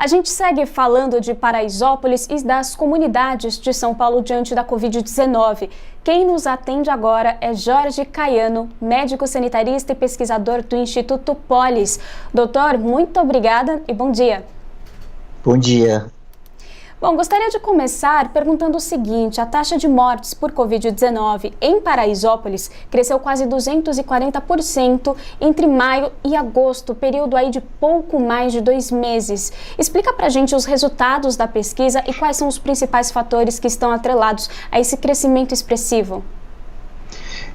A gente segue falando de Paraisópolis e das comunidades de São Paulo diante da Covid-19. Quem nos atende agora é Jorge Caiano, médico sanitarista e pesquisador do Instituto Polis. Doutor, muito obrigada e bom dia. Bom dia. Bom, gostaria de começar perguntando o seguinte: a taxa de mortes por Covid-19 em Paraisópolis cresceu quase 240% entre maio e agosto, período aí de pouco mais de 2 meses. Explica pra gente os resultados da pesquisa e quais são os principais fatores que estão atrelados a esse crescimento expressivo.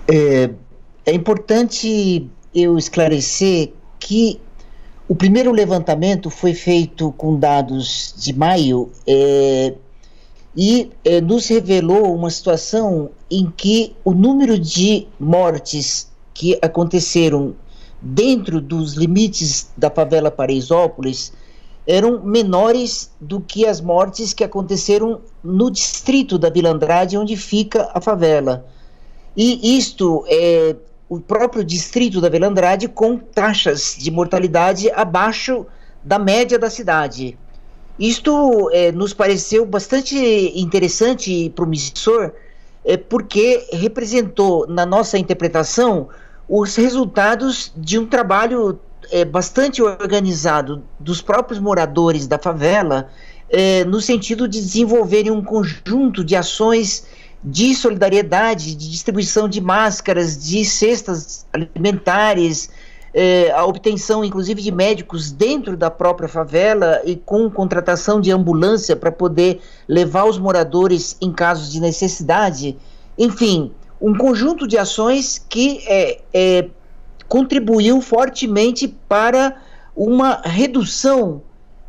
É importante eu esclarecer que o primeiro levantamento foi feito com dados de maio e nos revelou uma situação em que o número de mortes que aconteceram dentro dos limites da favela Paraisópolis eram menores do que as mortes que aconteceram no distrito da Vila Andrade, onde fica a favela. E isto o próprio distrito da Vila Andrade com taxas de mortalidade abaixo da média da cidade. Isto nos pareceu bastante interessante e promissor, porque representou, na nossa interpretação, os resultados de um trabalho bastante organizado dos próprios moradores da favela, no sentido de desenvolverem um conjunto de ações de solidariedade, de distribuição de máscaras, de cestas alimentares, a obtenção inclusive de médicos dentro da própria favela e com contratação de ambulância para poder levar os moradores em casos de necessidade. Enfim, um conjunto de ações que contribuiu fortemente para uma redução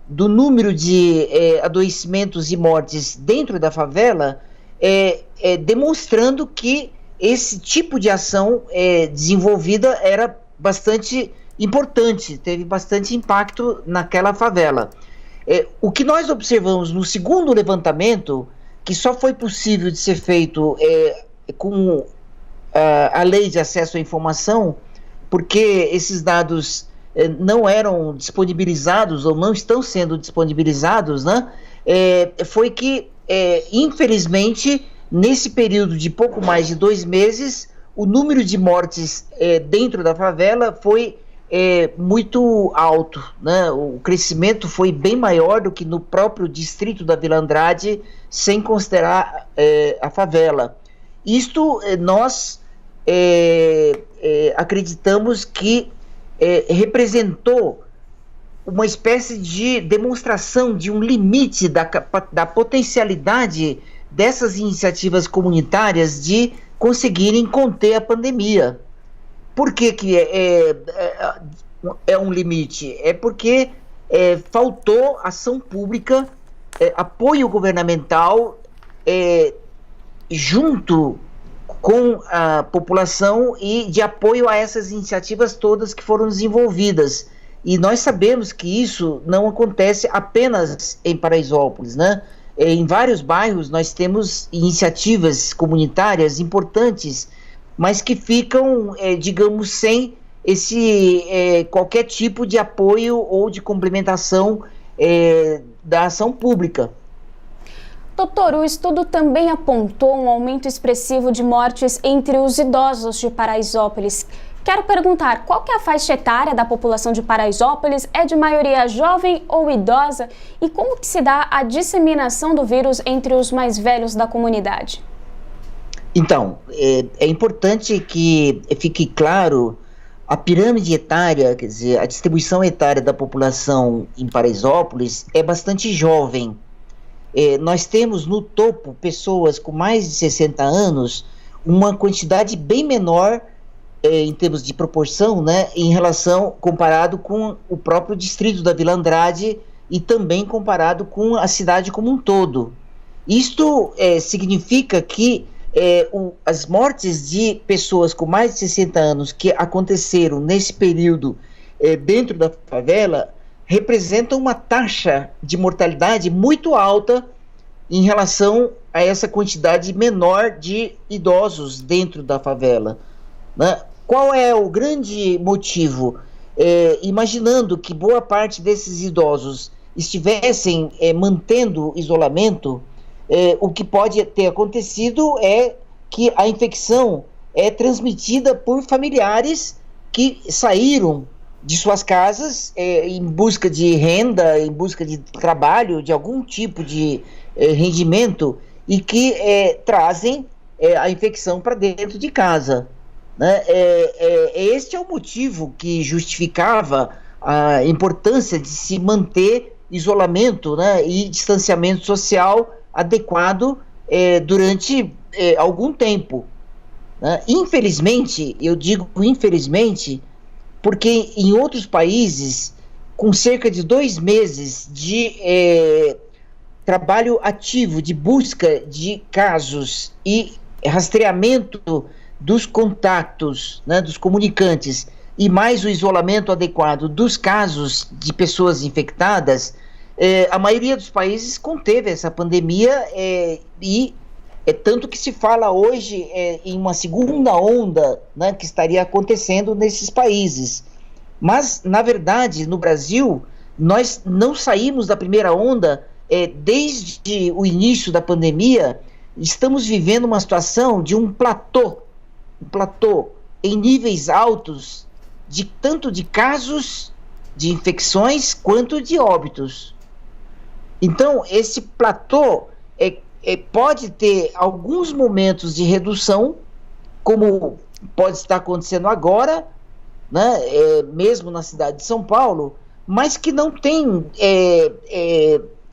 do número de adoecimentos e mortes dentro da favela, demonstrando que esse tipo de ação desenvolvida era bastante importante, teve bastante impacto naquela favela. O que nós observamos no segundo levantamento, que só foi possível de ser feito com a lei de acesso à informação, porque esses dados não eram disponibilizados ou não estão sendo disponibilizados, né? Foi que infelizmente, nesse período de pouco mais de 2 meses, o número de mortes dentro da favela foi muito alto, né? O crescimento foi bem maior do que no próprio distrito da Vila Andrade, sem considerar a favela. Isto nós acreditamos que representou uma espécie de demonstração de um limite da potencialidade dessas iniciativas comunitárias de conseguirem conter a pandemia. Por que é um limite? É porque faltou ação pública, apoio governamental junto com a população e de apoio a essas iniciativas todas que foram desenvolvidas. E nós sabemos que isso não acontece apenas em Paraisópolis, né? Em vários bairros nós temos iniciativas comunitárias importantes, mas que ficam, digamos, sem qualquer tipo de apoio ou de complementação da ação pública. Doutor, o estudo também apontou um aumento expressivo de mortes entre os idosos de Paraisópolis. Quero perguntar, qual que é a faixa etária da população de Paraisópolis? É de maioria jovem ou idosa? E como que se dá a disseminação do vírus entre os mais velhos da comunidade? Então, é importante que fique claro a pirâmide etária, quer dizer, a distribuição etária da população em Paraisópolis é bastante jovem. Nós temos no topo pessoas com mais de 60 anos, uma quantidade bem menor em termos de proporção, né, comparado com o próprio distrito da Vila Andrade e também comparado com a cidade como um todo. Isto significa que as mortes de pessoas com mais de 60 anos que aconteceram nesse período dentro da favela representam uma taxa de mortalidade muito alta em relação a essa quantidade menor de idosos dentro da favela, né? Qual é o grande motivo? Imaginando que boa parte desses idosos estivessem mantendo isolamento, o que pode ter acontecido é que a infecção é transmitida por familiares que saíram de suas casas em busca de renda, em busca de trabalho, de algum tipo de rendimento, e que trazem a infecção para dentro de casa, né? Este é o motivo que justificava a importância de se manter isolamento, né, e distanciamento social adequado durante algum tempo, né? Infelizmente, eu digo infelizmente, porque em outros países, com cerca de 2 meses de trabalho ativo de busca de casos e rastreamento dos contatos, né, dos comunicantes, e mais o isolamento adequado dos casos de pessoas infectadas, a maioria dos países conteve essa pandemia, e tanto que se fala hoje em uma segunda onda, né, que estaria acontecendo nesses países. Mas, na verdade, no Brasil, nós não saímos da primeira onda desde o início da pandemia. Estamos vivendo uma situação de um platô em níveis altos, tanto de casos de infecções quanto de óbitos. Então, esse platô pode ter alguns momentos de redução, como pode estar acontecendo agora, né, mesmo na cidade de São Paulo, mas que não tem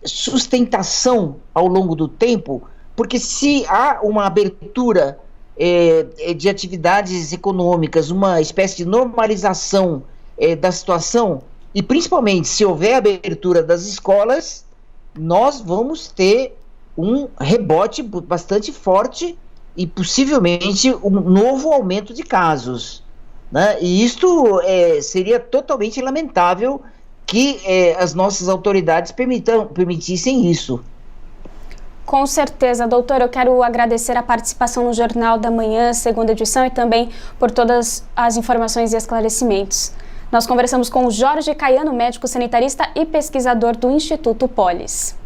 sustentação ao longo do tempo, porque se há uma abertura de atividades econômicas, uma espécie de normalização da situação, e principalmente se houver abertura das escolas, nós vamos ter um rebote bastante forte e possivelmente um novo aumento de casos, né? E isto seria totalmente lamentável que as nossas autoridades permitissem isso. Com certeza, doutor, eu quero agradecer a participação no Jornal da Manhã, segunda edição, e também por todas as informações e esclarecimentos. Nós conversamos com o Jorge Caiano, médico sanitarista e pesquisador do Instituto Polis.